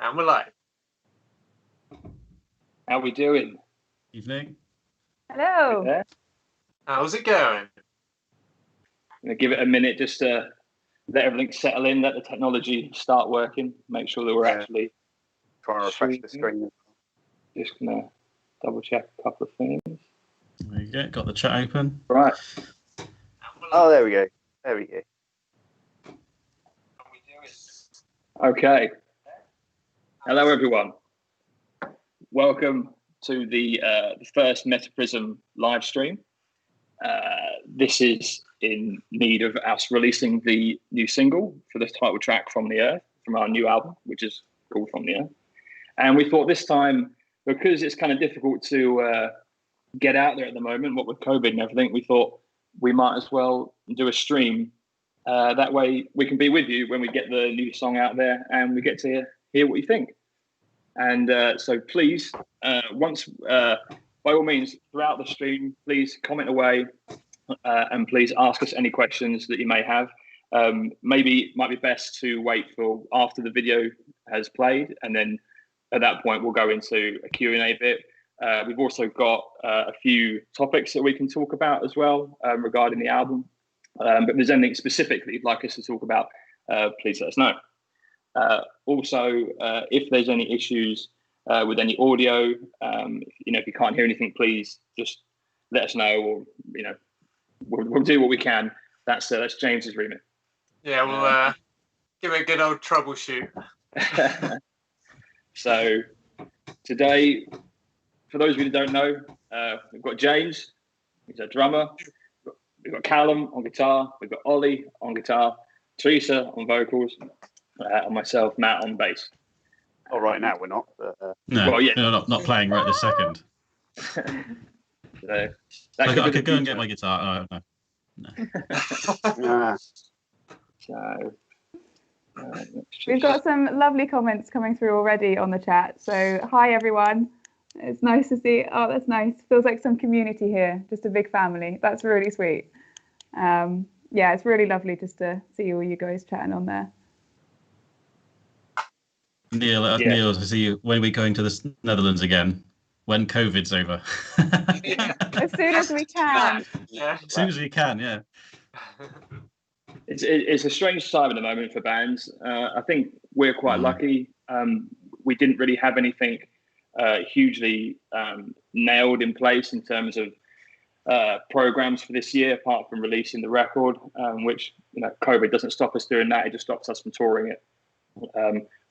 And we're live. How we doing? Evening. Hello. Yeah. How's it going? I'm going to give it a minute just to let everything settle in, let the technology start working, make sure that we're actually trying to refresh the screen. Just going to double check a couple of things. There you go. Got the chat open. Right. Oh, there we go. There we go. Okay. Hello, everyone. Welcome to the first METAPRISM live stream. This is in need of us releasing the new single for the title track From the Earth, from our new album, which is called From the Earth. And we thought this time, because it's kind of difficult to get out there at the moment, what with COVID and everything, we thought we might as well do a stream. That way we can be with you when we get the new song out there and we get to hear what you think. And so please, by all means, throughout the stream, please comment away and please ask us any questions that you may have. Maybe it might be best to wait for after the video has played, and then at that point we'll go into a Q&A bit. We've also got a few topics that we can talk about as well regarding the album. But if there's anything specifically you'd like us to talk about, please let us know. Also, if there's any issues with any audio, if you can't hear anything, please just let us know, or we'll do what we can. That's James's remit. Yeah, we'll give it a good old troubleshoot. So today, for those of you who don't know, we've got James, he's a drummer. We've got Callum on guitar. We've got Ollie on guitar, Teresa on vocals, and myself, Matt, on bass. Oh, right now we're not. But, No, well, yeah. no, not playing right this second. So I could go and get my guitar. Oh, no. So We've got some lovely comments coming through already on the chat. So hi everyone. It's nice to see. Oh, that's nice. Feels like some community here. Just a big family. That's really sweet. Yeah, it's really lovely just to see all you guys chatting on there. Neil, Neil, to see you. When are we going to the Netherlands again? When COVID's over? As soon as we can. Yeah. As soon as we can, yeah. it's a strange time at the moment for bands. I think we're quite lucky. We didn't really have anything hugely nailed in place in terms of programs for this year, apart from releasing the record, which COVID doesn't stop us doing that. It just stops us from touring it.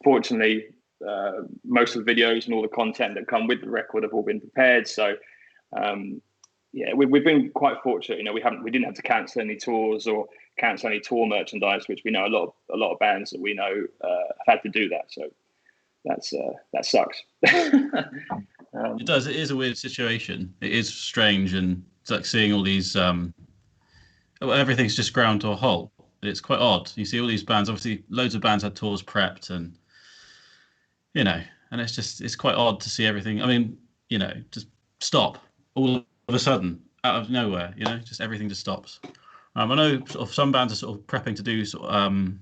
Fortunately, most of the videos and all the content that come with the record have all been prepared. So yeah, we've been quite fortunate. We didn't have to cancel any tours or cancel any tour merchandise, which we know a lot of bands that we know have had to do that. So that sucks. It does. It is a weird situation. It is strange, and it's like seeing all these. Everything's just ground to a halt. It's quite odd. You see all these bands. Obviously, loads of bands had tours prepped, and and it's quite odd to see everything. I mean, just stop all of a sudden out of nowhere. Just everything just stops. I know sort of some bands are sort of prepping to do sort of.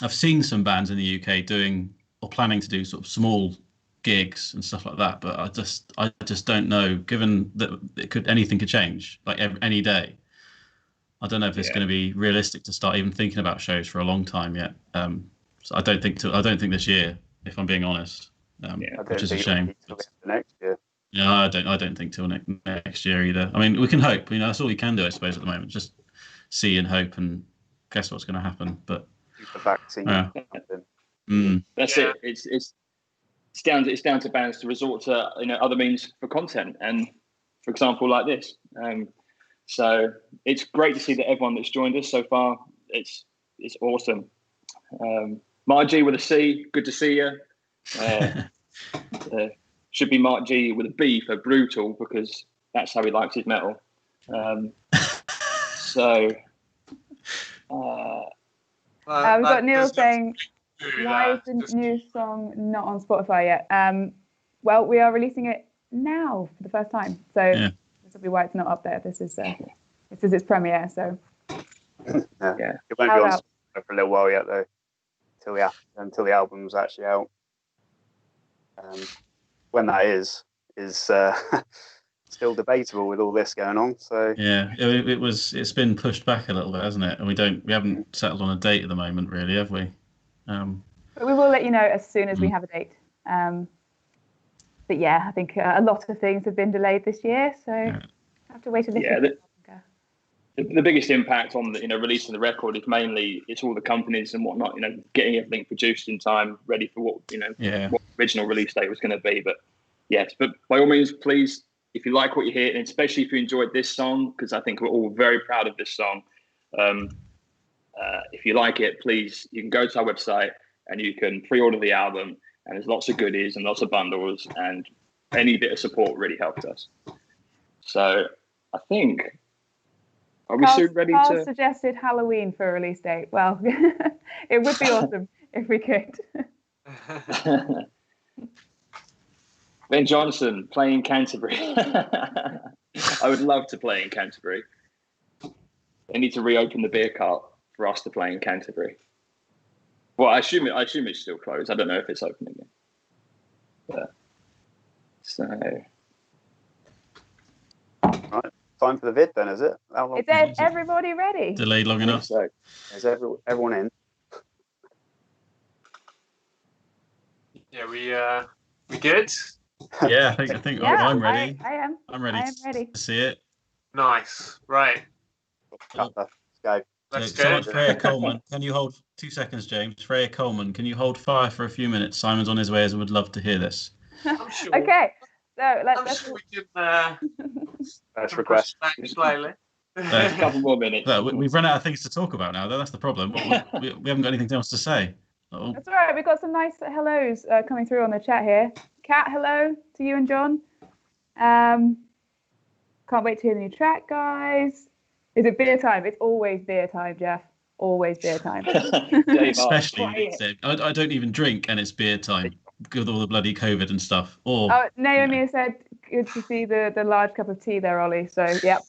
I've seen some bands in the UK doing or planning to do sort of small gigs and stuff like that, but I just don't know. Given that anything could change like any day. I don't know if it's going to be realistic to start even thinking about shows for a long time yet. So I don't think this year, if I'm being honest, which is a shame. Next year. Yeah, I don't think till next year either. I mean, we can hope. That's all we can do, I suppose, at the moment. Just see and hope and guess what's going to happen. But the vaccine. That's it. It's down to bands to resort to other means for content, and for example, like this. So it's great to see that everyone that's joined us so far. It's awesome. Mark G with a C, good to see you. Should be Mark G with a B for brutal, because that's how he likes his metal. We've got Neil saying, why is the new song not on Spotify yet? Well, we are releasing it now for the first time. So this will be why it's not up there. This is its premiere. So it won't be on Spotify for a little while yet, though, until the album's actually out. When that is still debatable with all this going on. So Yeah, it's been pushed back a little bit, hasn't it? And we haven't settled on a date at the moment, really, have we? But we will let you know as soon as we have a date. But yeah, I think a lot of things have been delayed this year, so I have to wait a little bit longer. The biggest impact on releasing the record is mainly it's all the companies and whatnot, getting everything produced in time, ready for what what the original release date was going to be. But yes, but by all means, please, if you like what you hear, and especially if you enjoyed this song, because I think we're all very proud of this song. If you like it, please, you can go to our website and you can pre-order the album. And there's lots of goodies and lots of bundles, and any bit of support really helped us. So I think, are we soon ready Carl to? Suggested Halloween for a release date. Well, it would be awesome if we could. Ben Johnson playing Canterbury. I would love to play in Canterbury. They need to reopen the beer cart for us to play in Canterbury. Well, I assume it's still closed. I don't know if it's open again. But, so, right, time for the vid then, is it? Is everybody ready? Delayed long enough. So is everyone in? Yeah, we good? Yeah, I think I'm ready. I am. I'm ready. I am ready to see it. Nice. Right. Let's go. Let's go. Freya Coleman, can you hold 2 seconds, James? Freya Coleman, can you hold fire for a few minutes? Simon's on his way, as I would love to hear this. I'm sure. Okay, so I'm sure we can. Let's request. Back slowly. a couple more minutes. We've run out of things to talk about now, though. That's the problem. We haven't got anything else to say. Uh-oh. That's all right. We've got some nice hellos coming through on the chat here. Kat, hello to you and John. Can't wait to hear the new track, guys. Is it beer time? It's always beer time, Jeff. Always beer time. Especially, I don't even drink, and it's beer time with all the bloody COVID and stuff. Or Naomi said, "Good to see the large cup of tea there, Ollie." So, yep.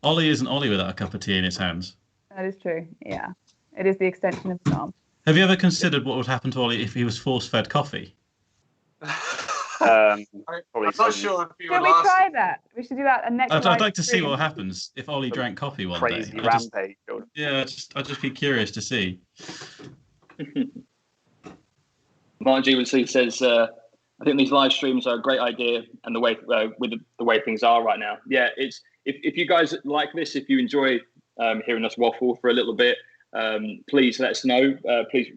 Ollie isn't Ollie without a cup of tea in his hands. That is true. Yeah, it is the extension of his arm. Have you ever considered what would happen to Ollie if he was force-fed coffee? I'm not sure if you Should will we ask. try that? We should do that next. I'd like to see what happens if Ollie drank coffee one Crazy day. rampage. I'd just be curious to see. Mark G says, I think these live streams are a great idea, and the way with the way things are right now. Yeah, it's if you guys like this, if you enjoy hearing us waffle for a little bit, please let us know. Please,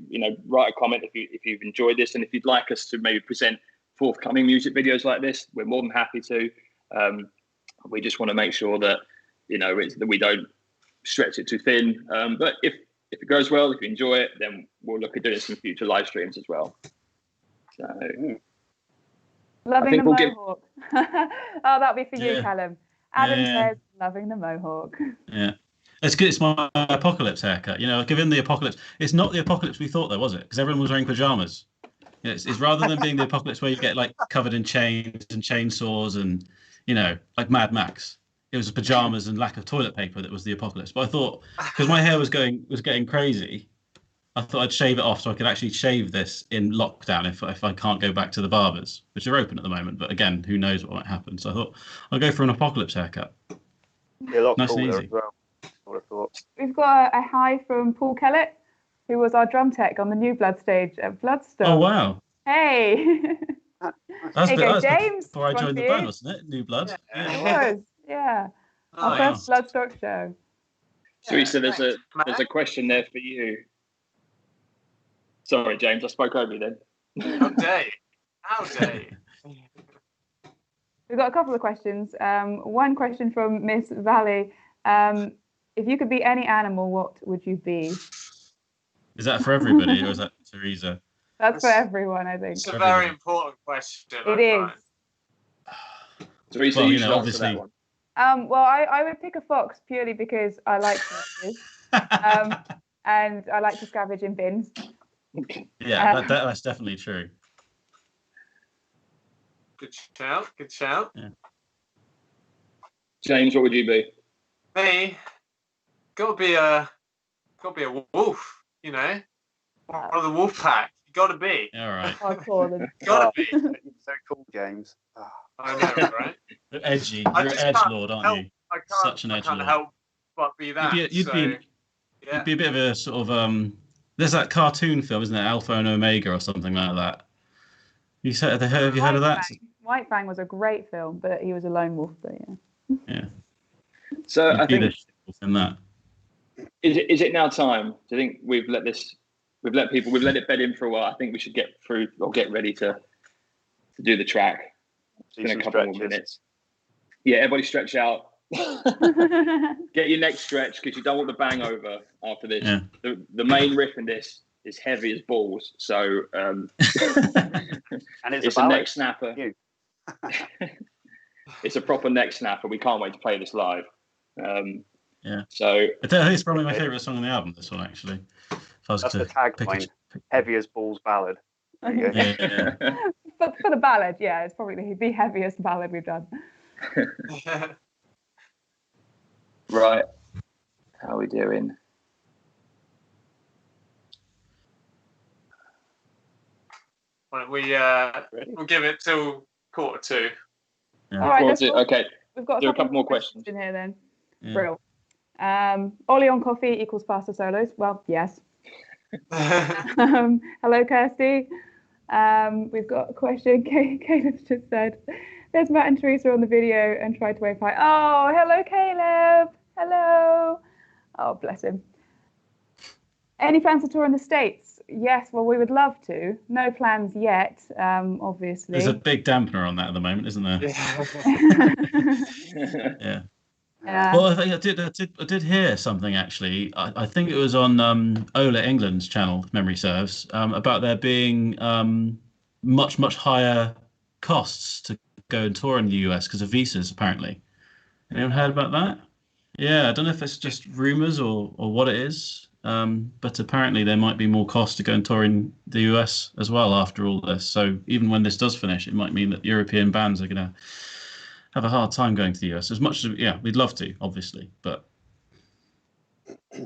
write a comment if you've enjoyed this, and if you'd like us to maybe present forthcoming music videos like this, we're more than happy to. We just want to make sure that that we don't stretch it too thin. But if it goes well, if you enjoy it, then we'll look at doing some future live streams as well. So, loving the mohawk. Oh, that'll be for you, Callum. Adam says, loving the mohawk. Yeah. It's good. It's my apocalypse haircut. Given the apocalypse, it's not the apocalypse we thought there, was it? Because everyone was wearing pajamas. It's rather than being the apocalypse where you get like covered in chains and chainsaws and like Mad Max. It was pajamas and lack of toilet paper that was the apocalypse. But I thought, because my hair was getting crazy, I thought I'd shave it off so I could actually shave this in lockdown if I can't go back to the barbers, which are open at the moment. But again, who knows what might happen? So I thought I'll go for an apocalypse haircut. A lot nice and cooler easy. as well. I would have thought. We've got a hi from Paul Kellett, who was our drum tech on the New Blood stage at Bloodstone. Oh wow! Hey. That's James. Before I joined the band, wasn't it? New Blood. Yeah. It was. Yeah. Our first Bloodstock show. Teresa, there's a question there for you. Sorry, James, I spoke over you then. How dare you? We've got a couple of questions. One question from Miss Valley. If you could be any animal, what would you be? Is that for everybody or is that Teresa? That's for everyone, I think. It's a very important question. It is. Teresa, you should answer that one. Well, I would pick a fox purely because I like foxes. And I like to scavenge in bins. Yeah, that's definitely true. Good shout. Yeah. James, what would you be? Me, gotta be a wolf. One of the wolf pack. You Gotta be. All right. Hardcore then. Gotta be. You're so cool, James. Oh, I know, right? You're edgy. I You're an just edge can't lord, aren't help- you? I can't. Such an I edge can't lord. help but be that. You'd yeah. be a bit of a sort of There's that cartoon film, isn't it? Alpha and Omega or something like that. Have you heard of that? White Fang was a great film, but he was a lone wolf. But yeah. Yeah. So You'd I be think the wolf in that. is it now time? Do you think we've let it bed in for a while? I think we should get through or get ready to do the track. It's been a couple more minutes. Yeah, everybody stretch out. Get your neck stretched because you don't want the bang over after this. Yeah. The main riff in this is heavy as balls. So and it's a neck snapper. It's a proper neck snapper. We can't wait to play this live. Yeah. So I think it's probably my favourite song on the album, this one, actually. If I was That's to the tagline. Heavy as balls ballad. There you go. Yeah. But for the ballad, yeah, it's probably the heaviest ballad we've done. Right. How are we doing? Well, we'll give it till 1:45. Yeah. All right, Okay. We've got Do a couple more questions in here then. Yeah. Brill. Ollie on coffee equals pasta solos. Well, yes. Hello, Kirsty. We've got a question. Caleb's just said, there's Matt and Teresa on the video and tried to wave hi. Oh, hello, Caleb. Hello. Oh, bless him. Any plans to tour in the States? Yes, well, we would love to. No plans yet, obviously. There's a big dampener on that at the moment, isn't there? Yeah. Yeah. Well, I think I did hear something actually. I think it was on Ola England's channel, if memory serves, about there being much higher costs to go and tour in the US because of visas. Apparently, anyone heard about that? Yeah, I don't know if it's just rumors or what it is, but apparently there might be more cost to go and tour in the US as well after all this. So even when this does finish, it might mean that European bands are going to have a hard time going to the US. As much as we'd love to, obviously, but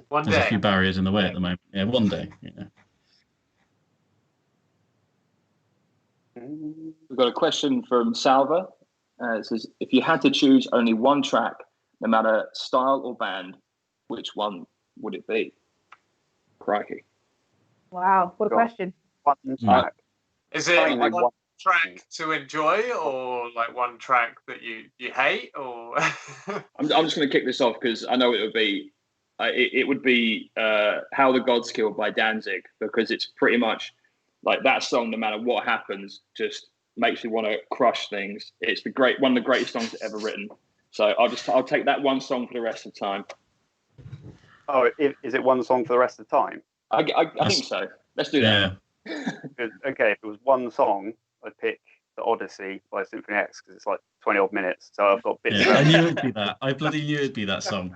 One there's day. a few barriers in the way at the moment. Yeah, one day. Yeah. We've got a question from Salva. It says, if you had to choose only one track, no matter style or band, which one would it be? Crikey. Wow, what a question. One track. Is it Only one one. track to enjoy, or like one track that you hate, or? I'm just going to kick this off because I know it would be How the Gods Kill by Danzig, because it's pretty much like that song, no matter what happens, just makes you want to crush things. It's one of the greatest songs ever written. So I'll take that one song for the rest of the time. Oh, is it one song for the rest of the time? I think so. Let's do that. Okay, if it was one song, I'd pick The Odyssey by Symphony X because it's like 20 odd minutes. So I've got bits. Yeah, I knew it'd be that. I bloody knew it'd be that song.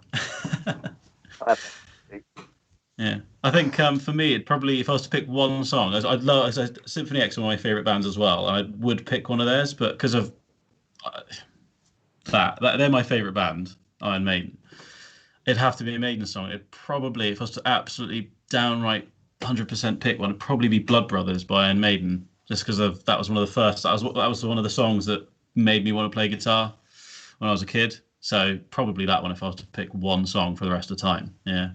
Yeah, I think for me, it'd probably, if I was to pick one song, I'd love Symphony X are one of my favorite bands as well. I would pick one of theirs, but because of that they're my favorite band, Iron Maiden. It'd have to be a Maiden song. It'd probably, if I was to absolutely downright 100% pick one, it'd probably be Blood Brothers by Iron Maiden, just because that was one of the first. That was one of the songs that made me want to play guitar when I was a kid. So probably that one if I was to pick one song for the rest of the time. Yeah.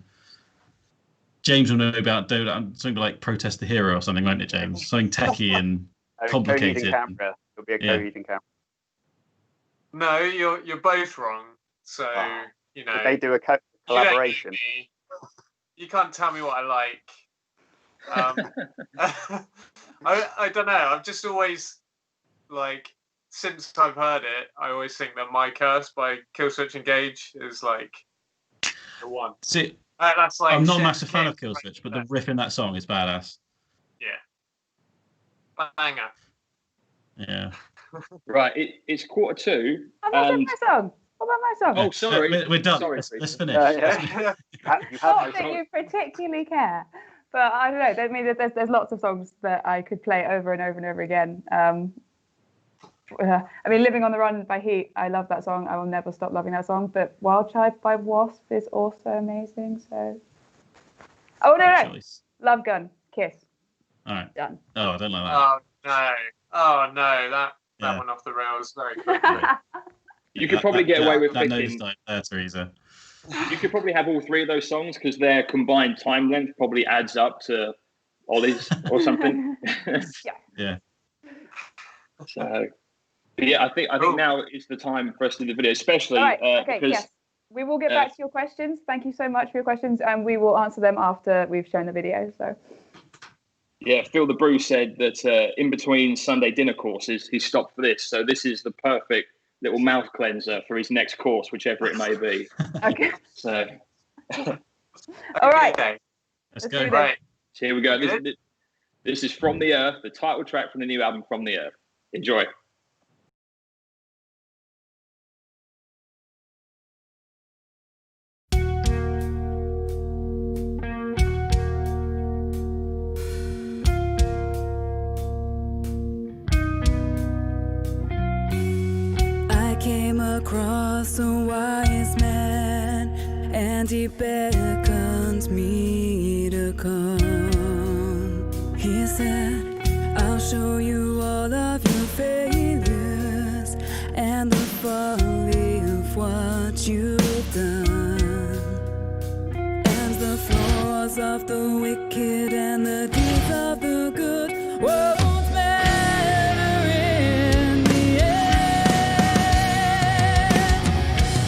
James will know about something like Protest the Hero or something, won't it, James? Something techie and complicated. It'll be a Coheed and Cambria. No, you're both wrong. So If they do a collaboration. You can't tell me what I like. I don't know. I've just always like, since I've heard it, I always think that My Curse by Killswitch Engage is like the one. See, that's like, I'm not a massive fan of Killswitch, but the riff in that song is badass. Yeah. Banger. Yeah. Right, it's 1:45. What about my song? Oh, sorry. We're done. Sorry, let's finish. You have Not that you particularly care, but I don't know. I mean, there's lots of songs that I could play over and over and over again. I mean, Living on the Run by Heat, I love that song. I will never stop loving that song. But Wild Child by Wasp is also amazing. So, no. Choice. Love Gun, Kiss. All right. Done. Oh, I don't like that. Oh no, that Yeah. went off the rails very quickly. You could probably get away with that picking. nosedive there, Teresa. You could probably have all three of those songs because their combined time length probably adds up to Ollie's or something. Yeah. So, but yeah, I think now is the time for us to do the video, especially All right. Okay. because Yes. We will get back to your questions. Thank you so much for your questions, and we will answer them after we've shown the video. So. yeah, Phil the Brew said that in between Sunday dinner courses, he stopped for this. So this is the perfect little mouth cleanser for his next course, whichever it may be. Okay. So. All right. Okay. Let's do go. this. Right. So here we go. Good. This is From the Earth, the title track from the new album From the Earth. Enjoy. I came across a wise man, and he beckoned me to come. He said, I'll show you all of your failures and the folly of what you've done, and the flaws of the wicked and the deeds of the good won't matter in the end.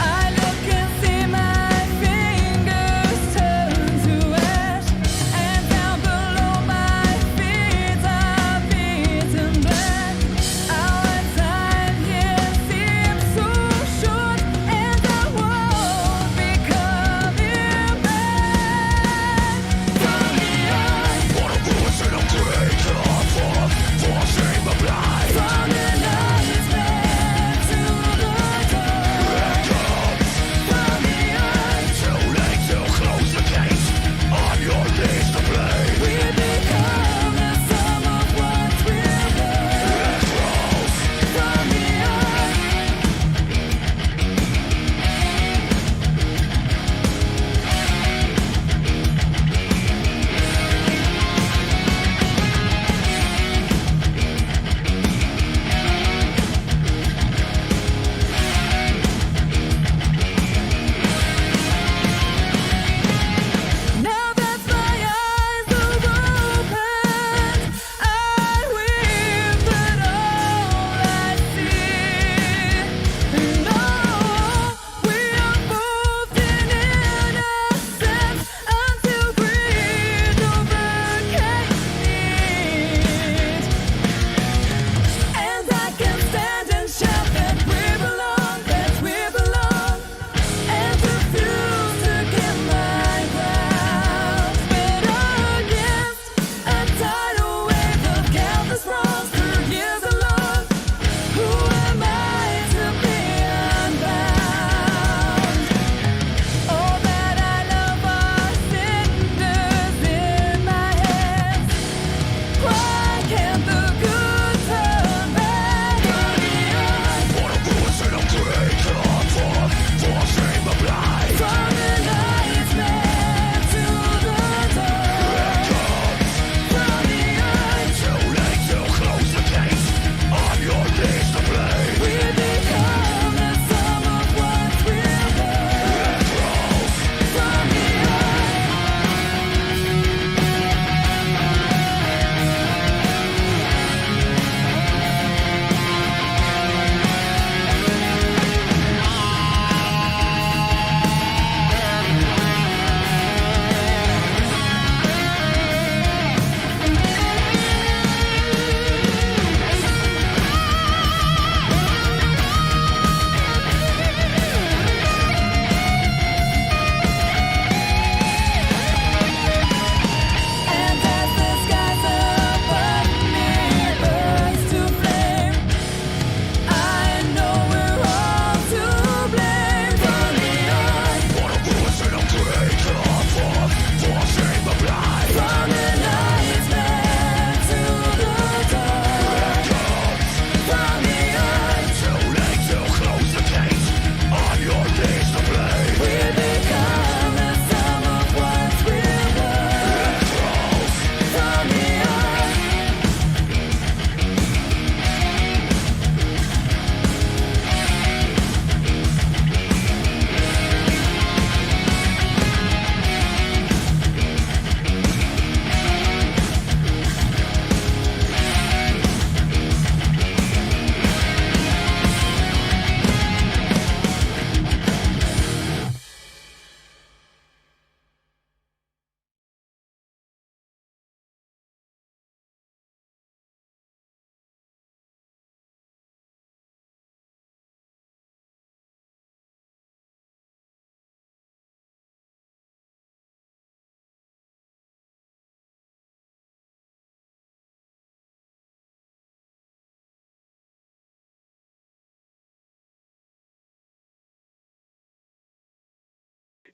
I look and see my fingers turn to ash, and down below my feet are beaten black. Our time here seems so short, and I won't be coming back. From the earth,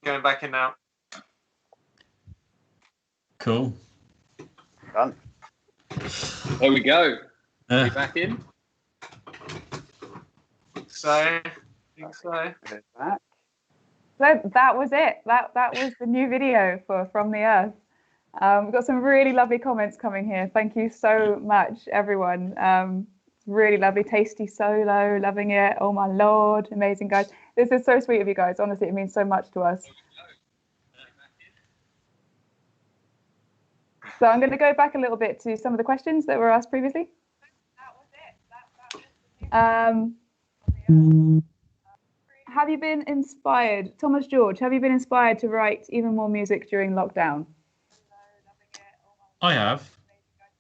going back in now. Cool. Done. There we go. Yeah. We back in. So, I think so. We're back. So that was it. That was the new video for From the Earth. We've got some really lovely comments coming here. Thank you so much, everyone. It's really lovely. Tasty solo, loving it. Oh my lord, amazing guys. This is so sweet of you guys. Honestly, it means so much to us. So I'm going to go back a little bit to some of the questions that were asked previously. Have you been inspired, Thomas George, have you been inspired to write even more music during lockdown? I have.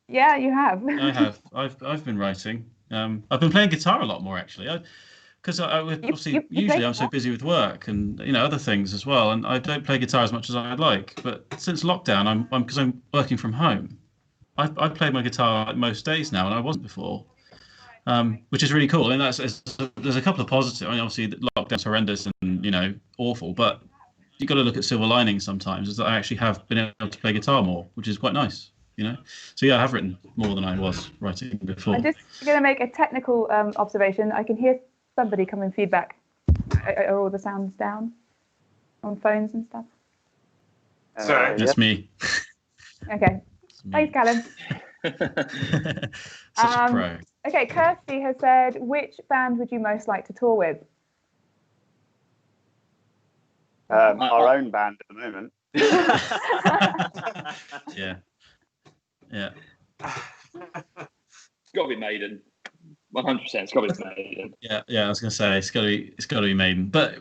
Yeah, you have. I have. I've been writing. I've been playing guitar a lot more actually. Because obviously usually I'm so busy with work and other things as well, and I don't play guitar as much as I'd like. But since lockdown, because I'm working from home, I played my guitar like most days now, and I wasn't before, which is really cool. And there's a couple of positives. I mean, obviously lockdown's horrendous and awful, but you got to look at silver linings sometimes. Is that I actually have been able to play guitar more, which is quite nice. So yeah, I have written more than I was writing before. I'm just going to make a technical observation. I can hear somebody coming feedback. Are all the sounds down on phones and stuff? Sorry. That's me. Okay. Thanks, Callum. Such a pro. Okay, Kirsty has said, which band would you most like to tour with? Our own band at the moment. Yeah. It's got to be Maiden. 100%. It's got to be Maiden. Yeah. I was gonna say it's got to be Maiden, but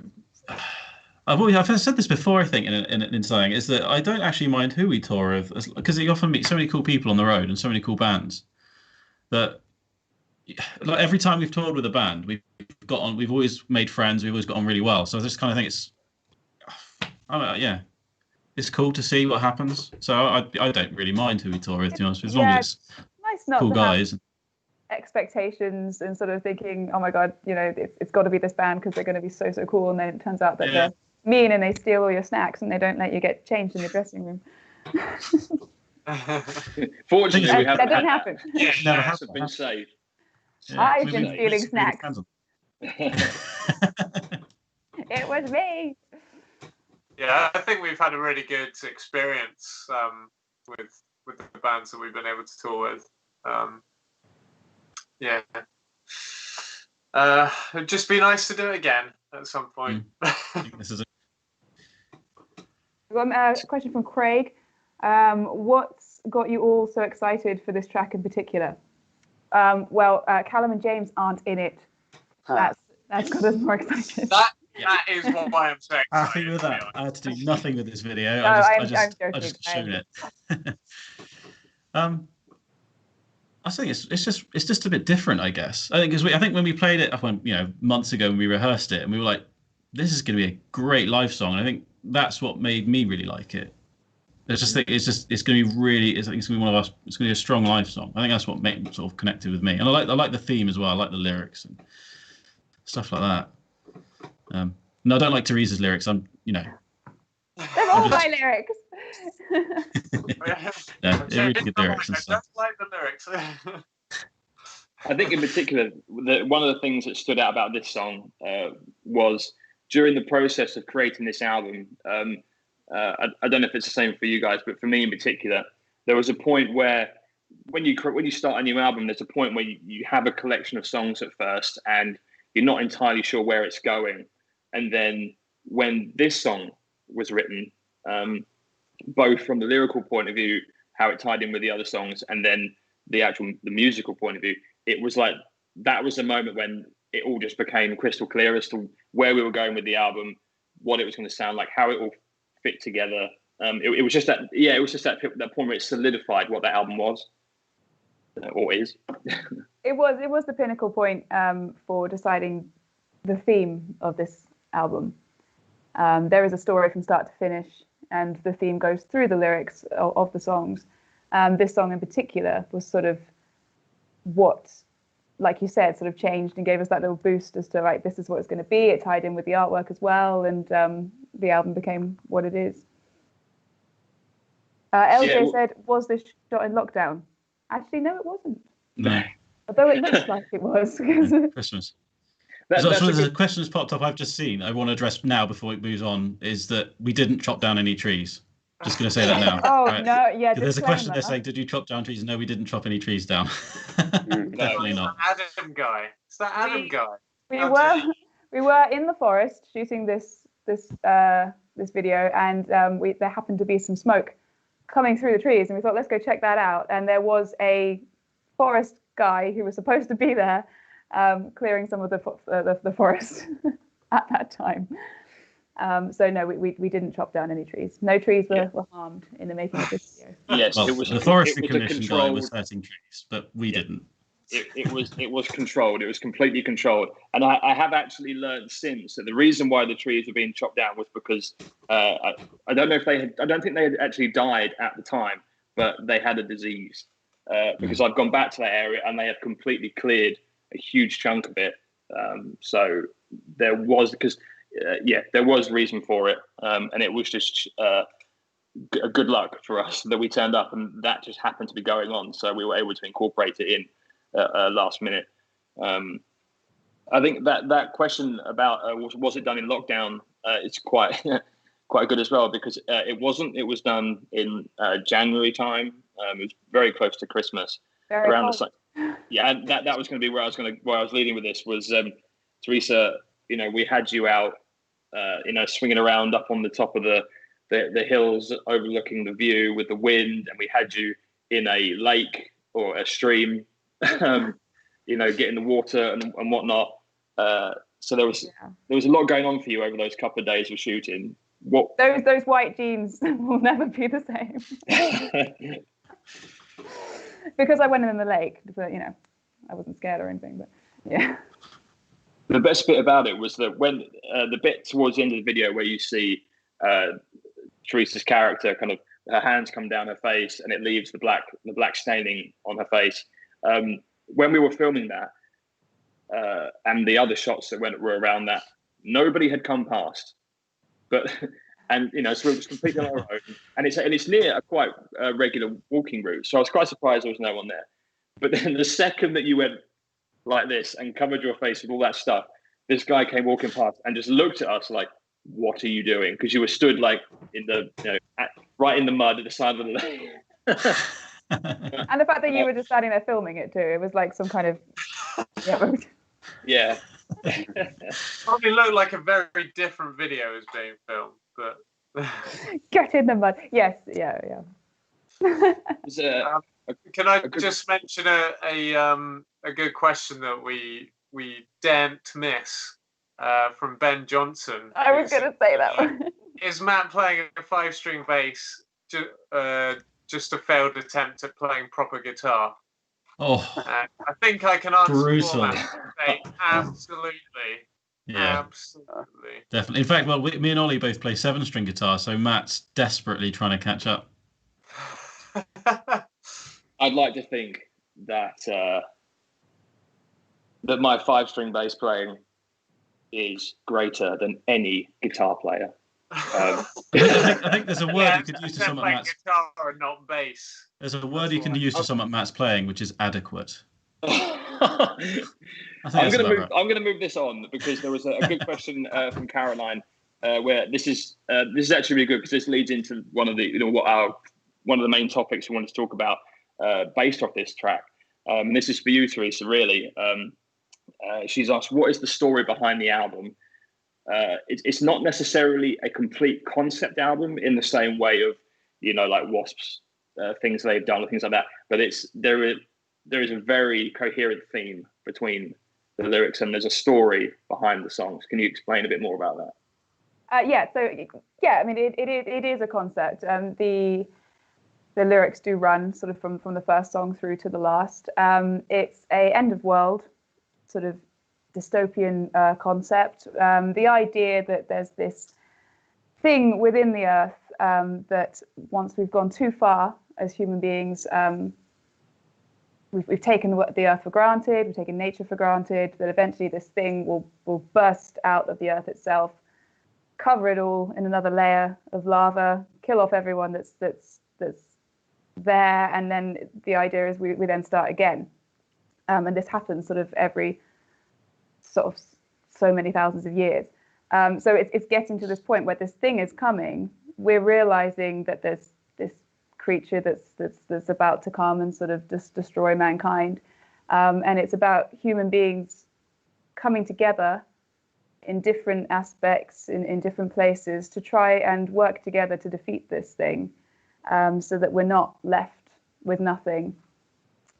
I've said this before. I think in saying is that I don't actually mind who we tour with, because you often meet so many cool people on the road and so many cool bands that like every time we've toured with a band, we've always made friends. We've always got on really well. So I just kind of think it's cool to see what happens. So I don't really mind who we tour with, to be honest with you, as long as it's nice not cool to have guys. Expectations and sort of thinking, oh my god, it's got to be this band because they're going to be so cool, and then it turns out that they're mean and they steal all your snacks and they don't let you get changed in the dressing room. Fortunately, we haven't. That doesn't happen. Never Snacks happened. have been saved. I've been stealing snacks. It It was me. Yeah, I think we've had a really good experience with the bands that we've been able to tour with. It'd just be nice to do it again at some point. This is We've got a question from Craig. What's got you all so excited for this track in particular? Callum and James aren't in it. That's got us more excited. That is why I'm so excited. happy with that. I had to do nothing with this video. No, I I'm just joking. shown it. I think it's just a bit different, I guess. I think when we played it months ago when we rehearsed it, and we were like, this is going to be a great live song. And I think that's what made me really like it. I just think it's going to be really. I think it's going to be one of us. It's going to be a strong live song. I think that's what made sort of connected with me. And I like the theme as well. I like the lyrics and stuff like that. No, I don't like Teresa's lyrics. They're all my lyrics. Yeah, really good lyrics and I stuff. just like the lyrics. I think in particular, one of the things that stood out about this song was during the process of creating this album. I don't know if it's the same for you guys, but for me in particular, there was a point where when you start a new album, there's a point where you have a collection of songs at first, and you're not entirely sure where it's going. And then when this song was written, both from the lyrical point of view, how it tied in with the other songs, and then the musical point of view, it was like that was the moment when it all just became crystal clear as to where we were going with the album, what it was going to sound like, how it all fit together. It was just that point where it solidified what that album was or is. It was the pinnacle point for deciding the theme of this album. There is a story from start to finish, and the theme goes through the lyrics of the songs. This song in particular was sort of what like you said, sort of changed and gave us that little boost as to like, this is what it's going to be. It tied in with the artwork as well, and the album became what it is. LJ said, was this shot in lockdown? Actually, no, it wasn't. No. Although it looks like it was. Christmas. That's a question that's popped up I've just seen. I want to address now before it moves on. Is that we didn't chop down any trees. Just going to say that now. Oh, right? no, yeah. There's a question there saying, did you chop down trees? No, we didn't chop any trees down. Definitely not. Adam guy. It's that Adam guy. We were in the forest shooting this video, and there happened to be some smoke coming through the trees, and we thought, let's go check that out. And there was a forest guy who was supposed to be there, clearing some of the forest at that time. So no, we didn't chop down any trees. No trees were harmed in the making of this video. Yes, well, it was the forestry it was commission guy was hurting trees, but we didn't. It was controlled. It was completely controlled. And I have actually learned since that the reason why the trees were being chopped down was because I don't know if I don't think they had actually died at the time, but they had a disease. Because I've gone back to that area and they have completely cleared a huge chunk of it. So there was there was reason for it, and it was just good luck for us that we turned up and that just happened to be going on. So we were able to incorporate it in last minute. I think that question about was it done in lockdown is quite quite good as well, because it wasn't. It was done in January time. It was very close to Christmas. Very around cold. And that was going to be where I was leading with this was Teresa. We had you out, swinging around up on the top of the hills overlooking the view with the wind, and we had you in a lake or a stream, getting the water and whatnot. So there was a lot going on for you over those couple of days of shooting. Those white jeans will never be the same. Because I went in the lake, but I wasn't scared or anything. But yeah. The best bit about it was that when the bit towards the end of the video where you see Teresa's character, kind of her hands come down her face and it leaves the black staining on her face. When we were filming that, and the other shots that were around that, nobody had come past. But so it was completely on our own, and it's near a quite regular walking route. So I was quite surprised there was no one there. But then the second that you went like this and covered your face with all that stuff, this guy came walking past and just looked at us like, "What are you doing?" Because you were stood like in the right in the mud at the side of the lake. And the fact that you were just standing there filming it too, it was like some kind of yeah. Probably looked like a very different video as being filmed, but get in the mud. Yes, yeah. Can I just mention a good question that we daren't miss from Ben Johnson? I was going to say that one. Is Matt playing a 5-string bass just a failed attempt at playing proper guitar? Oh, I think I can answer brutal. for that. Say absolutely. Yeah, absolutely. Definitely. In fact, me and Ollie both play 7-string guitar, so Matt's desperately trying to catch up. I'd like to think that that my 5-string bass playing is greater than any guitar player. I think there's a word you could use to sum up Matt's. Guitar and not bass. There's a word you can use to sum up Matt's playing, which is adequate. I'm going to move this on because there was a good question from Caroline, where this is actually really good because this leads into one of the one of the main topics we wanted to talk about based off this track. And this is for you, Teresa. Really, she's asked, what is the story behind the album? It's not necessarily a complete concept album in the same way of like Wasps, things they've done or things like that. But there is a very coherent theme between the lyrics and there's a story behind the songs. Can you explain a bit more about that? I mean it is a concept. The lyrics do run sort of from the first song through to the last. It's a end of world sort of dystopian concept. The idea that there's this thing within the earth that once we've gone too far as human beings, we've taken the earth for granted, we've taken nature for granted, that eventually this thing will burst out of the earth itself, cover it all in another layer of lava, kill off everyone that's there, and then the idea is we then start again. And this happens sort of every sort of so many thousands of years. So it's getting to this point where this thing is coming. We're realizing that there's this creature that's about to come and sort of destroy mankind. And it's about human beings coming together in different aspects, in different places, to try and work together to defeat this thing, so that we're not left with nothing.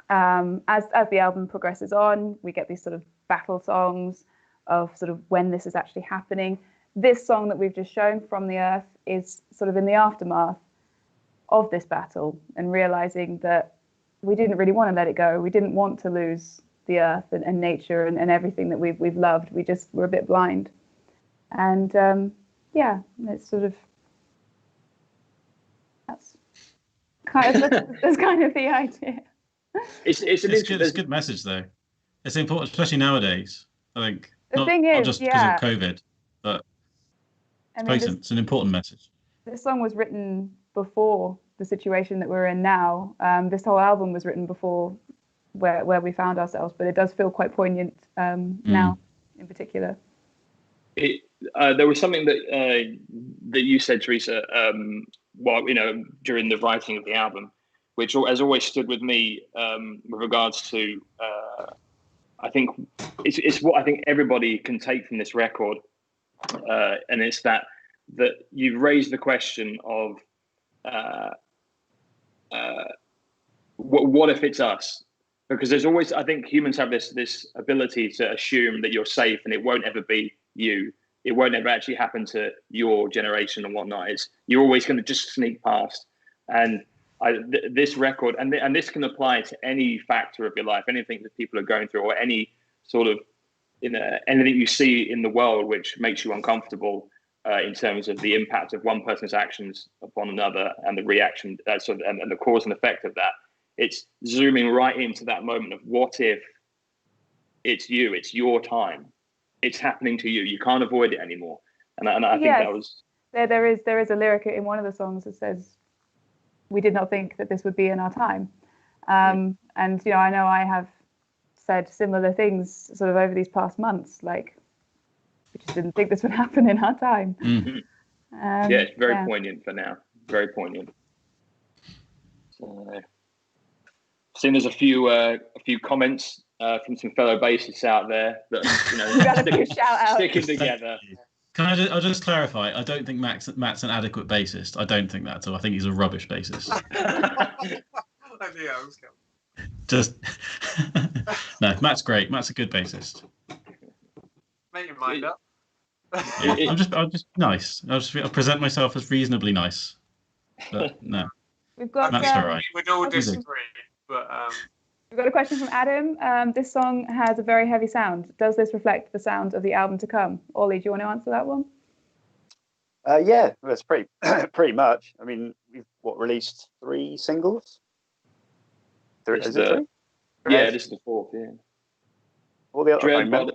As the album progresses on, we get these sort of battle songs of sort of when this is actually happening. This song that we've just shown, From the Earth, is sort of in the aftermath of this battle, and realizing that we didn't really want to let it go. We didn't want to lose the earth and nature and everything that we've loved. We just were a bit blind. And it's sort of, that's kind of that's kind of the idea. It's a good message though. It's important, especially nowadays. I think Thing not is, just because of COVID, but it's an important message. This song was written before the situation that we're in now. This whole album was written before where we found ourselves, but it does feel quite poignant now, in particular. There was something that you said, Teresa, during the writing of the album, which has always stood with me with regards to. I think it's what I think everybody can take from this record, and it's that you've raised the question of what if it's us? Because there's always, I think humans have this ability to assume that you're safe and it won't ever be you. It won't ever actually happen to your generation and whatnot. You're always going to just sneak past. And this record, and this can apply to any factor of your life, anything that people are going through, or any sort of anything you see in the world which makes you uncomfortable in terms of the impact of one person's actions upon another and the reaction, and the cause and effect of that. It's zooming right into that moment of what if it's you, it's your time, it's happening to you, you can't avoid it anymore. And I think that was there is a lyric in one of the songs that says, "We did not think that this would be in our time." And I know I have said similar things sort of over these past months, like we just didn't think this would happen in our time. Mm-hmm. It's very poignant for now. Very poignant. So, seen there's a few comments from some fellow bassists out there that sticking together. I'll just clarify. I don't think Matt's an adequate bassist. I don't think that. So I think he's a rubbish bassist. Just no. Matt's great. Matt's a good bassist. Make your mind up. Yeah, I'm just nice. I'll present myself as reasonably nice. But no, we've got. Matt's all right. We'd all disagree, but. We've got a question from Adam. This song has a very heavy sound. Does this reflect the sound of the album to come? Ollie, do you want to answer that one? Yeah, that's pretty much. I mean, we've released 3 singles. Is it 3? Yeah, this is the 4th. Yeah. All the other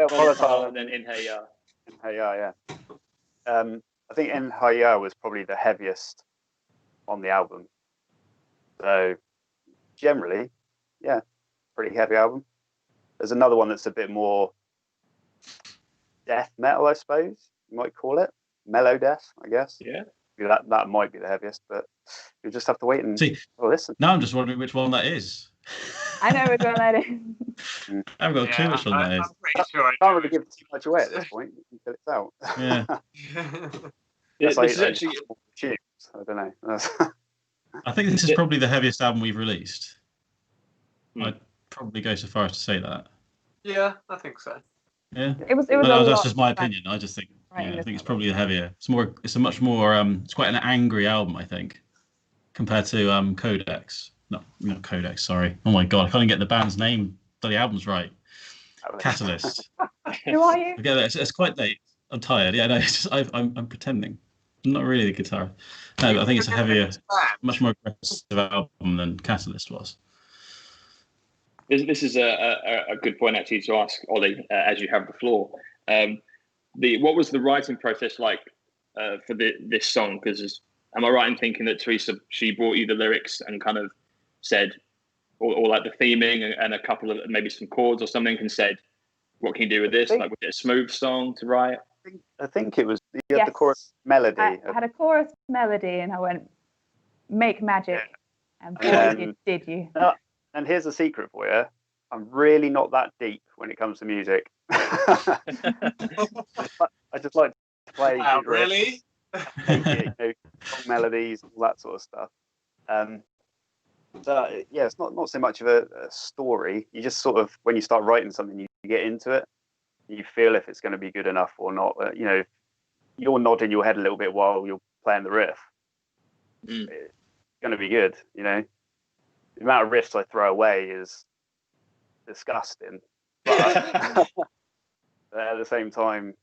Volatile, and then In Hey Ya. In Hey Ya, yeah. I think In Hey Ya was probably the heaviest on the album. So generally, yeah, pretty heavy album. There's another one that's a bit more death metal, I suppose you might call it. Mellow death, I guess. Yeah. That might be the heaviest, but you just have to wait and listen. Now I'm just wondering which one that is. I know which one that is. I haven't got a clue which one that is. I'm pretty sure I can't really give too much away at this point until it's out. Yeah. This is actually. I don't know. I think this is probably the heaviest album we've released. I'd probably go so far as to say that. Yeah, I think so. Yeah. It was that's just my opinion. I just think I think it's probably the heavier. It's a much more it's quite an angry album, I think, compared to Codex. Not Codex, sorry. Oh my god, I can't even get the band's name. The album's right. Catalyst. Who are you? Yeah, it's quite late. I'm tired. Yeah, no, it's just I'm pretending. I'm not really the guitarist. No, but I think it's a heavier, much more aggressive album than Catalyst was. this is a good point actually to ask Ollie as you have the floor. What was the writing process like for this song? Because am I right in thinking that Teresa, she brought you the lyrics and kind of said, or like the theming and a couple of maybe some chords or something, and said, "What can you do with this?" Like, was it a smooth song to write? I think it was you had the chorus melody. I had a chorus melody, and I went, "Make magic," and boy, did you. And here's a secret for you. I'm really not that deep when it comes to music. I just like to play. Wow, really? Song melodies, all that sort of stuff. So yeah, it's not so much of a story. You just sort of, when you start writing something, you get into it. You feel if it's going to be good enough or not. You're nodding your head a little bit while you're playing the riff. It's going to be good. The amount of riffs I throw away is disgusting. But at the same time,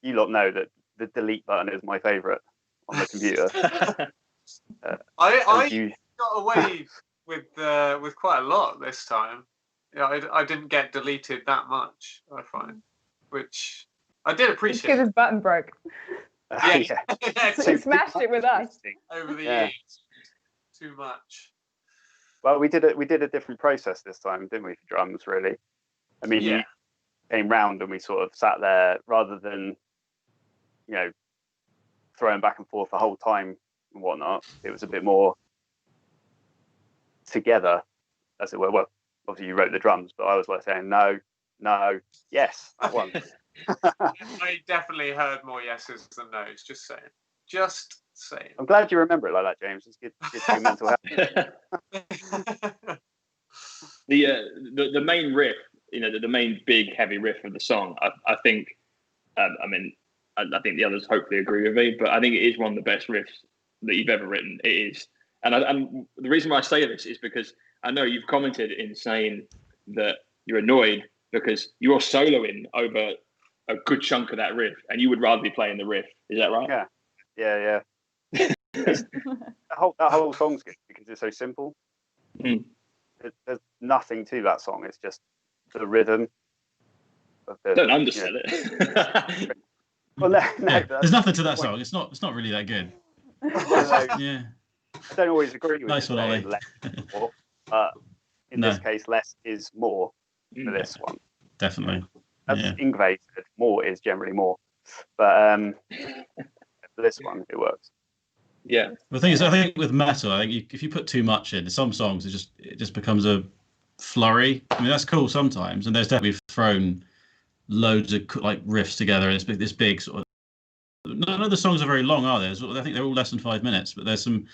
you lot know that the delete button is my favourite on the computer. I got away with quite a lot this time. I didn't get deleted that much, I find, which I did appreciate. Because his button broke. Yeah. So he smashed it with us over the years. Too much. Well, we did a different process this time, didn't we, for drums? Really, I mean, you came round and we sort of sat there rather than, throwing back and forth the whole time and whatnot. It was a bit more together, as it were. Well, obviously you wrote the drums, but I was like saying no, yes, that one. I definitely heard more yeses than nos. Just saying. I'm glad you remember it like that, James. It's good for your mental health. The main riff, the main big heavy riff of the song, I think, I think the others hopefully agree with me, but I think it is one of the best riffs that you've ever written. It is. And the reason why I say this is because I know you've commented in saying that you're annoyed because you're soloing over a good chunk of that riff and you would rather be playing the riff. Is that right? Yeah. that whole song's good because it's so simple. There's nothing to that song. It's just the rhythm. Don't undersell it. Well, no, there's nothing to that song. It's not really that good. Yeah. I don't always agree with nice one, Ollie. Less is more, but in this case, less is more for this one. Definitely. As Ingve said, more is generally more. But for this one, it works. Yeah. The thing is, I think with metal, if you put too much in some songs, it just becomes a flurry. I mean, that's cool sometimes, and there's definitely thrown loads of like riffs together. And it's this big sort of. None of the songs are very long, are there? I think they're all less than 5 minutes, but there's some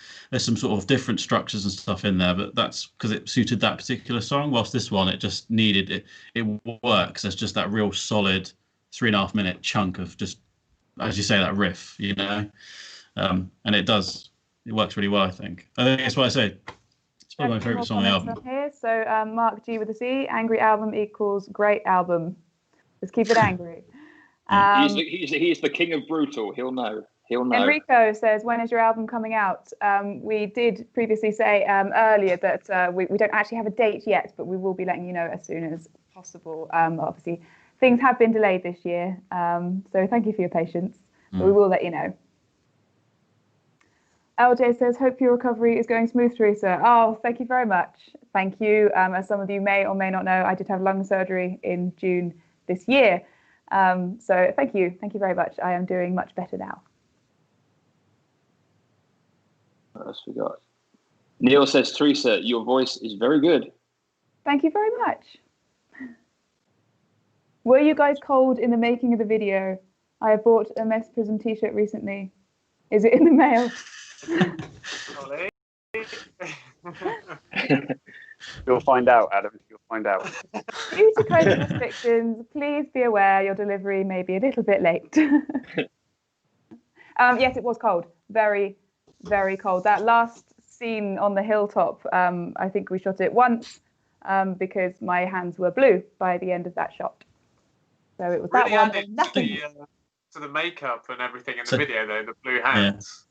sort of different structures and stuff in there. But that's because it suited that particular song. Whilst this one, it just needed it. It works. There's just that real solid 3.5 minute chunk of just, as you say, that riff, and it works really well. I think that's why I say it's probably my favourite song on the album. Here. So Mark G with a C, angry album equals great album. Let's keep it angry. He's the king of brutal. He'll know. Enrico says, when is your album coming out? We did previously say earlier that we don't actually have a date yet, but we will be letting you know as soon as possible. Obviously, things have been delayed this year, so thank you for your patience. But we will let you know. LJ says, hope your recovery is going smooth, Teresa. Oh, thank you very much. Thank you. As some of you may or may not know, I did have lung surgery in June this year. So thank you very much. I am doing much better now. What else we got? Neil says, Teresa, your voice is very good. Thank you very much. Were you guys cold in the making of the video? I have bought a METAPRISM t-shirt recently. Is it in the mail? You'll find out, Adam. You'll find out. Due to COVID restrictions, please be aware your delivery may be a little bit late. Yes, it was cold. Very, very cold. That last scene on the hilltop, I think we shot it once because my hands were blue by the end of that shot. So it was really that one. added Nothing. To the makeup and everything in the video, though, the blue hands.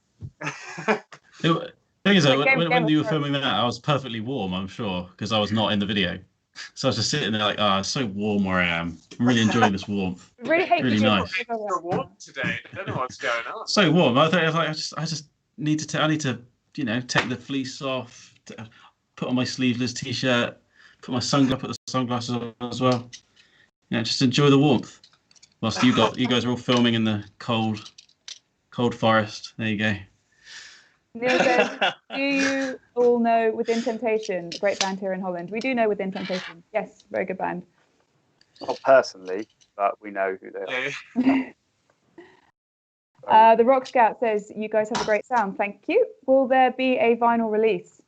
Yeah. Thing is, though, Like when you were filming that, I was perfectly warm, I'm sure, because I was not in the video. So I was just sitting there like, it's so warm where I am. I'm really enjoying this warmth. Really hate Really people nice. You're warm today. I don't know what's going on. So warm. I thought I just need to. I need to, take the fleece off, put on my sleeveless t-shirt, put my put the sunglasses on as well. Just enjoy the warmth. Whilst you guys are all filming in the cold forest. There you go. Neil says, do you all know Within Temptation, a great band here in Holland? We do know Within Temptation. Yes, very good band. Not personally, but we know who they are. The Rock Scout says, you guys have a great sound. Thank you. Will there be a vinyl release?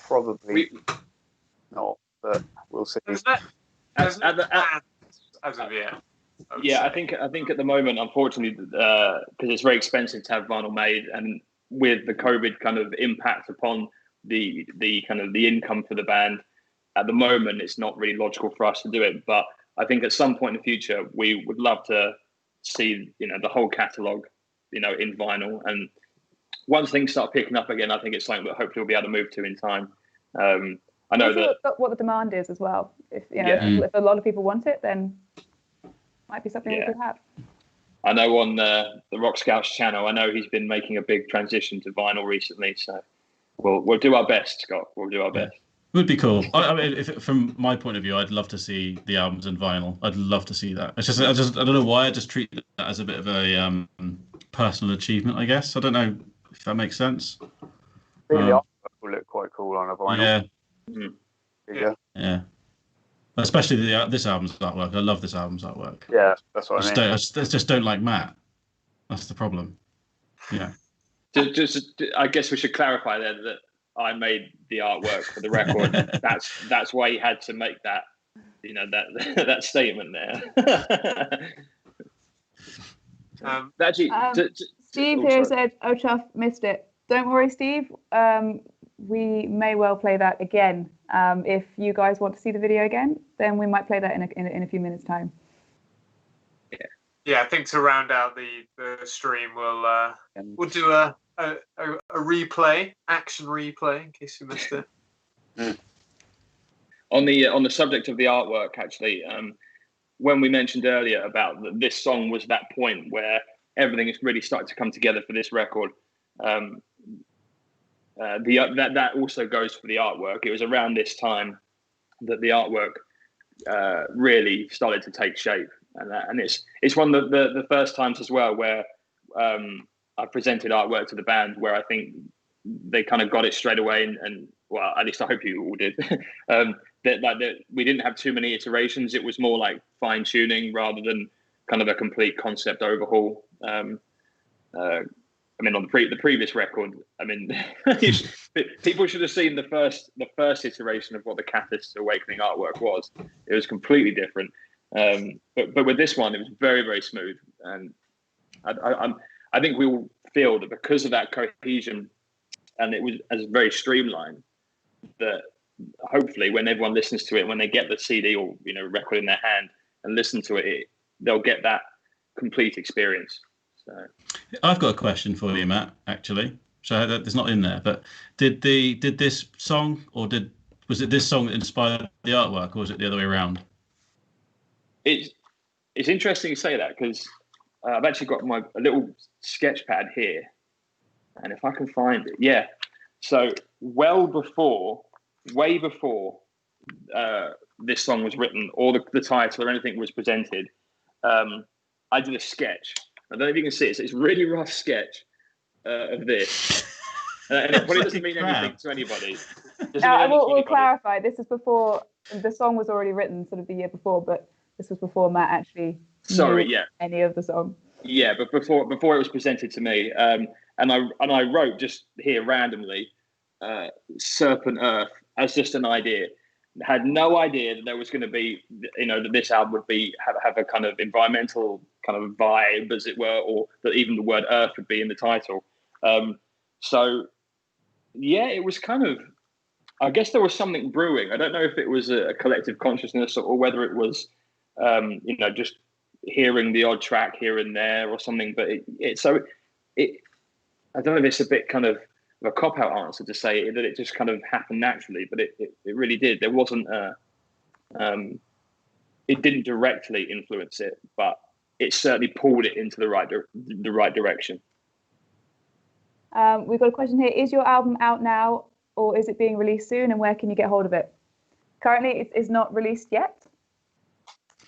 Probably not, but we'll see. There's no plans as of yet. I think at the moment, unfortunately, because it's very expensive to have vinyl made, and with the COVID kind of impact upon the kind of the income for the band, at the moment it's not really logical for us to do it. But I think at some point in the future we would love to see the whole catalogue in vinyl, and once things start picking up again, I think it's something that hopefully we'll be able to move to in time. I know that what the demand is as well. If if a lot of people want it, then might be something we could have. I know on the Rock Scouts channel, I know he's been making a big transition to vinyl recently, so we'll do our best, Scott. We'll do our best. Would be cool. I mean, from my point of view, I'd love to see the albums in vinyl. I'd love to see that. I don't know why. I just treat that as a bit of a personal achievement, I guess. I don't know if that makes sense. I think the artwork will look quite cool on a vinyl. Yeah. Especially this album's artwork. I love this album's artwork. Yeah, that's what I mean. I just don't like Matt. That's the problem. Yeah. I guess we should clarify there that I made the artwork for the record. That's why he had to make that, that statement there. Steve here said, "Oh, Chuff, missed it." Don't worry, Steve. We may well play that again. If you guys want to see the video again, then we might play that in a few minutes' time. Yeah, I think to round out the stream, we'll do a replay, action replay, in case you missed it. On the subject of the artwork, actually, when we mentioned earlier about this song was that point where everything is really starting to come together for this record. That also goes for the artwork. It was around this time that the artwork really started to take shape, and it's one of the first times as well where I presented artwork to the band where I think they kind of got it straight away, and well, at least I hope you all did. that we didn't have too many iterations. It was more like fine tuning rather than kind of a complete concept overhaul. I mean, on the previous record, I mean, people should have seen the first iteration of what the Catalyst Awakening artwork was. It was completely different. But with this one, it was very, very smooth. And I think we all feel that because of that cohesion, and it was very streamlined, that hopefully when everyone listens to it, when they get the CD or record in their hand and listen to it, they'll get that complete experience. So I've got a question for you, Matt. Actually, so it's not in there, but did this song, or was it this song that inspired the artwork, or was it the other way around? It's interesting you say that, because I've actually got a little sketch pad here, and if I can find it, yeah. So way before this song was written, or the title or anything was presented, I did a sketch. I don't know if you can see it. It's a really rough sketch of this. And it probably doesn't mean anything to anybody. We'll clarify. This is before the song was already written, sort of the year before, but this was before Matt actually knew any of the song. Yeah, but before it was presented to me, and I wrote just here randomly, Serpent Earth as just an idea. Had no idea that there was going to be, that this album would have a kind of environmental kind of vibe, as it were, or that even the word Earth would be in the title. So, yeah, it was kind of, I guess there was something brewing. I don't know if it was a collective consciousness or whether it was, just hearing the odd track here and there or something. But I don't know if it's a bit kind of a cop-out answer to say that it just kind of happened naturally, but it really did. There wasn't it didn't directly influence it, but it certainly pulled it into the right direction. We've got a question here. Is your album out now, or is it being released soon, and where can you get hold of it? Currently, it is not released yet.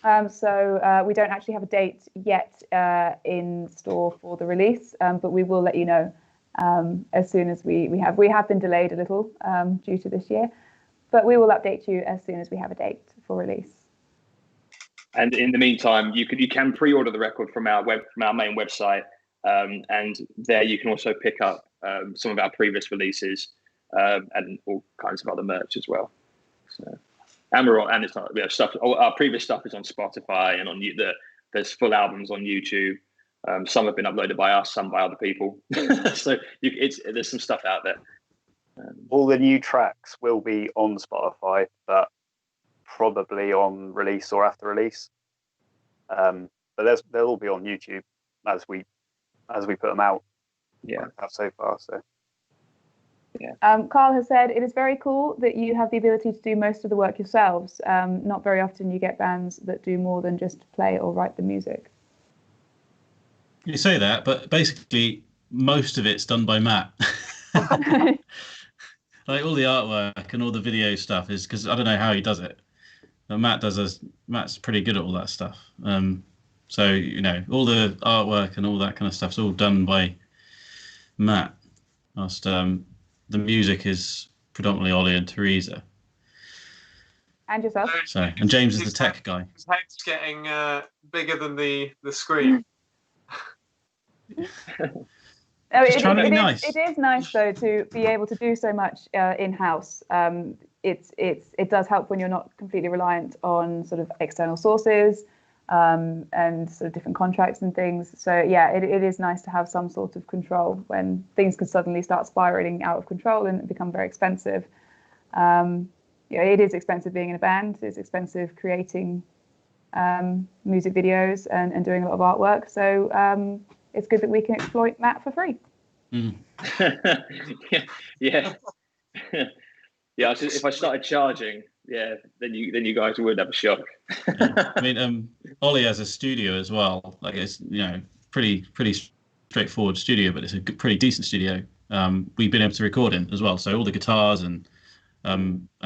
So we don't actually have a date yet in store for the release, but we will let you know as soon as we have. We have been delayed a little due to this year, but we will update you as soon as we have a date for release. And in the meantime, you can pre-order the record from our main website, and there you can also pick up some of our previous releases and all kinds of other merch as well. So, and we're on, and it's not, we have stuff. Our previous stuff is on Spotify and on there's full albums on YouTube. Some have been uploaded by us, some by other people. So there's some stuff out there. All the new tracks will be on Spotify, but probably on release or after release. But they'll all be on YouTube as we put them out. Yeah, so far. So yeah. Carl has said it is very cool that you have the ability to do most of the work yourselves. Not very often you get bands that do more than just play or write the music. You say that, but basically most of it's done by Matt. Like all the artwork and all the video stuff is because I don't know how he does it. But Matt's pretty good at all that stuff. So all the artwork and all that kind of stuff's all done by Matt. Whilst the music is predominantly Ollie and Teresa. And yourself. So, and James is the tech guy. His head's getting bigger than the screen. Nice. It is nice though to be able to do so much in-house. It does help when you're not completely reliant on sort of external sources and sort of different contracts and things. So yeah, it is nice to have some sort of control when things could suddenly start spiraling out of control and become very expensive. It is expensive being in a band. It's expensive creating music videos and doing a lot of artwork. So it's good that we can exploit Matt for free. Mm. Yeah. Yeah. If I started charging, then you guys would have a shock. Yeah. I mean, Ollie has a studio as well. Like it's pretty straightforward studio, but it's a pretty decent studio. We've been able to record in as well. So all the guitars and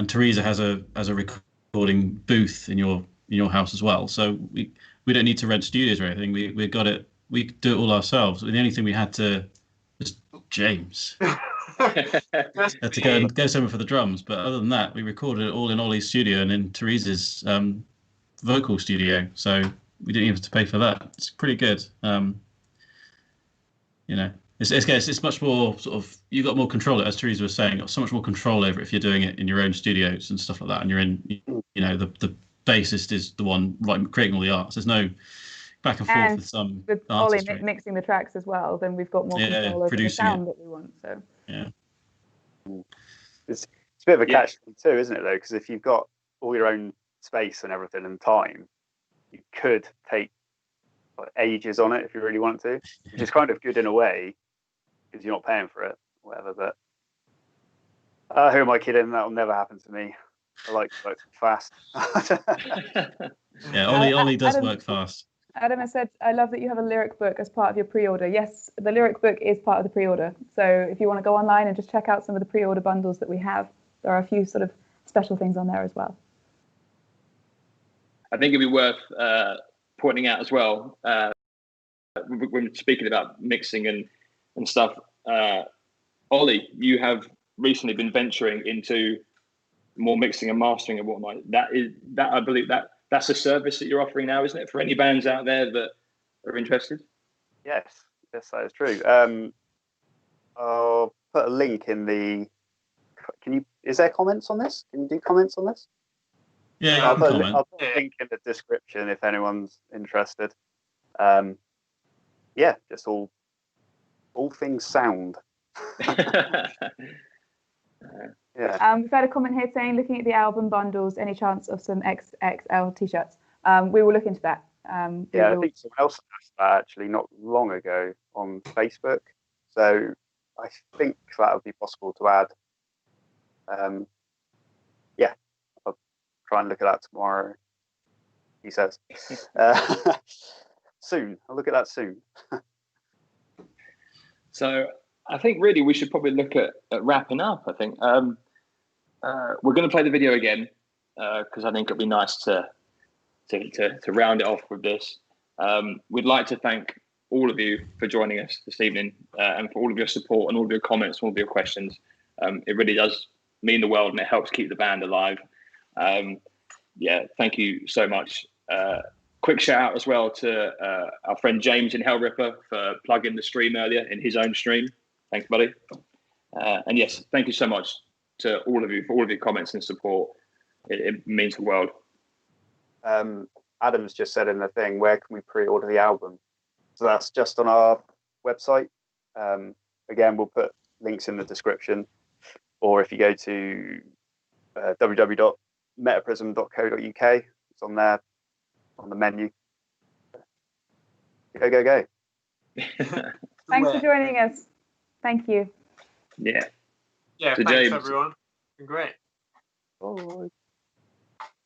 Teresa has a recording booth in your house as well. So we don't need to rent studios or anything. We got it. We do it all ourselves. The only thing we had to was James. Had to go somewhere for the drums, but other than that, we recorded it all in Ollie's studio and in Teresa's vocal studio. So we didn't even have to pay for that. It's pretty good. It's much more sort of, you got more control, as Teresa was saying, got so much more control over it if you're doing it in your own studios and stuff like that. And you're in, the bassist is the one creating all the art. So there's no back and forth with some Ollie mixing the tracks as well. Then we've got more control over the sound that we want. So yeah, it's a bit of a catch-22, isn't it though? Because if you've got all your own space and everything and time, you could take ages on it if you really want to, which is kind of good in a way because you're not paying for it, or whatever. But who am I kidding? That'll never happen to me. I like to work fast. Yeah, Ollie does work fast. Adam has said, I love that you have a lyric book as part of your pre-order. Yes, the lyric book is part of the pre-order. So if you want to go online and just check out some of the pre-order bundles that we have, there are a few sort of special things on there as well. I think it'd be worth pointing out as well, when speaking about mixing and stuff, Ollie, you have recently been venturing into more mixing and mastering and whatnot. I believe that's a service that you're offering now, isn't it, for any bands out there that are interested? Yes, that is true. I'll put a link in the. Is there comments on this? Can you do comments on this? Yeah, I'll put a link in the description if anyone's interested. Just all things sound. Yeah. We've had a comment here saying, looking at the album bundles, any chance of some XXL t-shirts? We will look into that. I think someone else asked that actually not long ago on Facebook. So I think that would be possible to add. Yeah, I'll try and look at that tomorrow. He says soon. I'll look at that soon. So I think really we should probably look at wrapping up. I think we're going to play the video again because I think it'd be nice to round it off with this. We'd like to thank all of you for joining us this evening and for all of your support and all of your comments and all of your questions. It really does mean the world and it helps keep the band alive. Yeah, thank you so much. Quick shout out as well to our friend James in Hellripper for plugging the stream earlier in his own stream. Thanks, buddy. And yes, thank you so much to all of you for all of your comments and support. It means the world. Adam's just said in the thing, where can we pre-order the album? So that's just on our website. Again, we'll put links in the description, or if you go to www.metaprism.co.uk, it's on there on the menu. Go. Thanks for joining us. Thank you. Yeah. Yeah, So thanks James. everyone. Been great.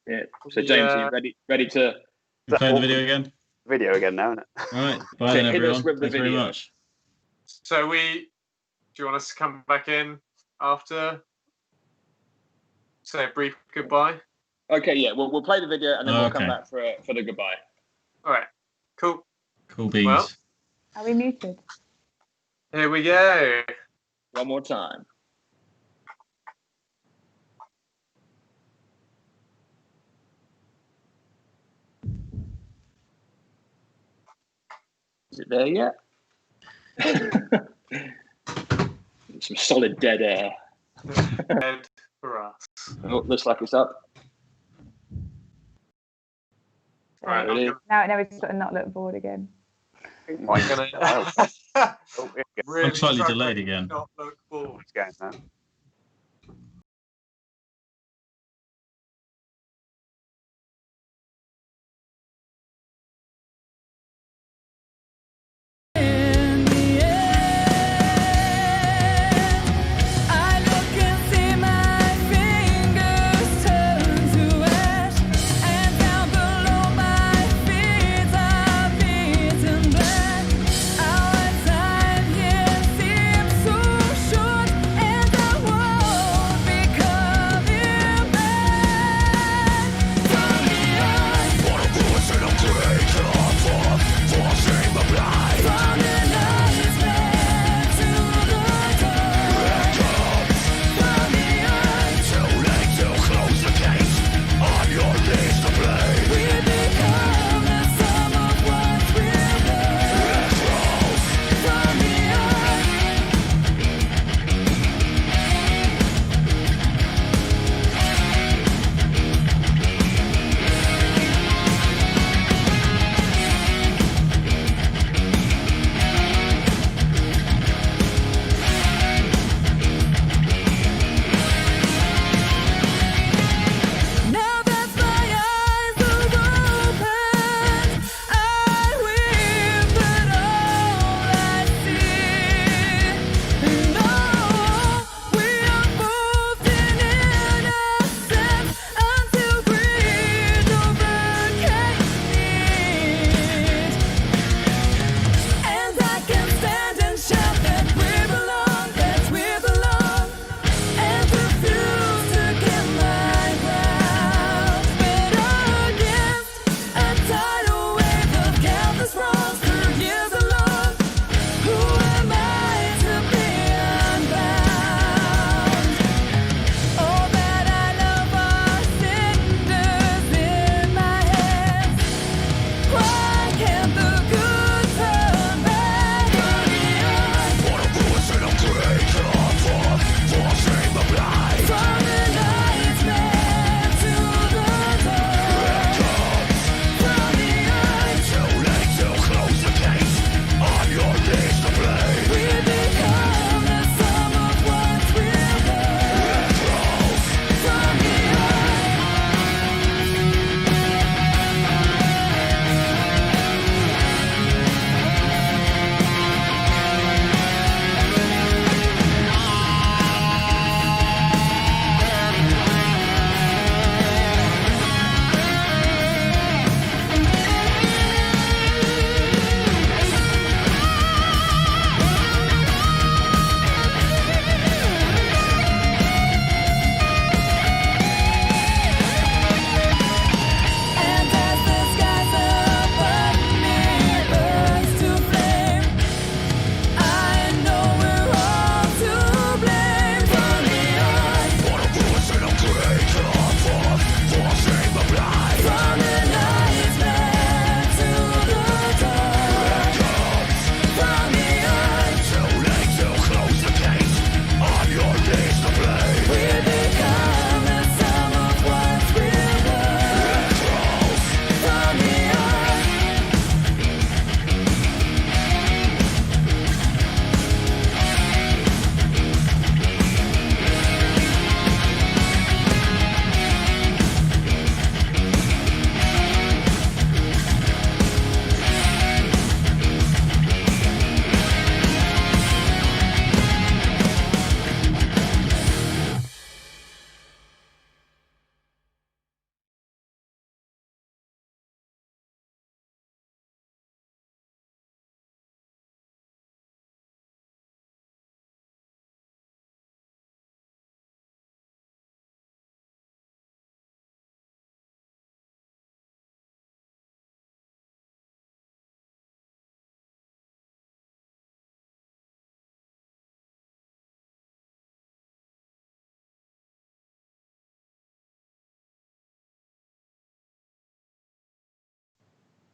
Yeah. So James, are you ready to You play the video again? Video again now, isn't it? All right. Bye then, hit us everyone. with the Thanks very video. much. So do you want us to come back in after? Say a brief goodbye. Okay, yeah, we'll play the video and then we'll come Okay. back for the goodbye. All right. Cool. Cool beans. Well- Are we muted? Here we go. One more time. Is it there yet? Some solid dead air. Head for us. Oh, looks like it's up. Right. There it is. Now we just got to not look bored again. I'm gonna Oh, here we go. really I'm slightly struggling delayed to again. Not look forward. It's going now. In the end, I look and see my fingers turn to ash, and down below my feet are beaten black. Our time here seems so short, and I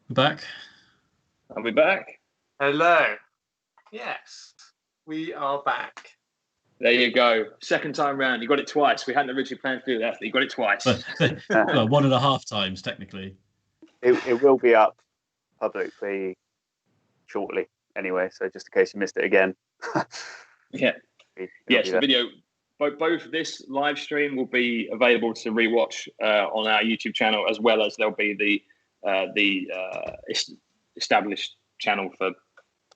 We're back. I'll be back. Hello. Yes, we are back. There you go. Second time round. You got it twice. We hadn't originally planned to do that, but you got it twice. Well, 1.5 times technically. It will be up publicly shortly anyway, so just in case you missed it again. Yeah. Yes, the video, both this live stream will be available to rewatch on our YouTube channel, as well as there'll be the established channel for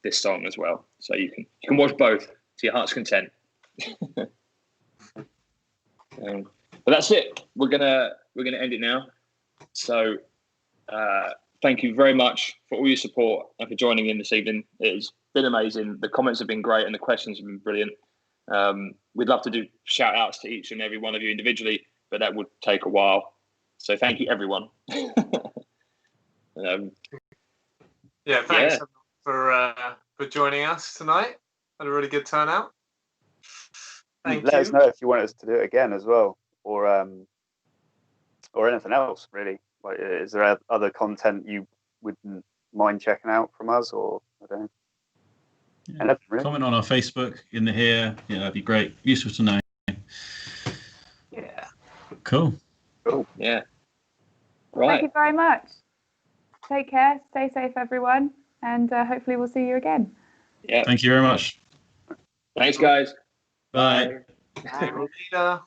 this song as well. So you can watch both to your heart's content. But that's it. We're gonna end it now. So thank you very much for all your support and for joining in this evening. It's been amazing. The comments have been great and the questions have been brilliant. We'd love to do shout outs to each and every one of you individually, but that would take a while. So thank you, everyone. Thanks for joining us tonight. Had a really good turnout. Let us know if you want us to do it again as well, or anything else really. Like, is there other content you wouldn't mind checking out from us, or I don't know? Yeah. Really. Comment on our Facebook in the here. Yeah, that'd be great. Useful to know. Yeah. Cool. Yeah. Right. Thank you very much. Take care. Stay safe, everyone, and hopefully we'll see you again. Yeah. Thank you very much. Thanks, guys. Bye. Bye.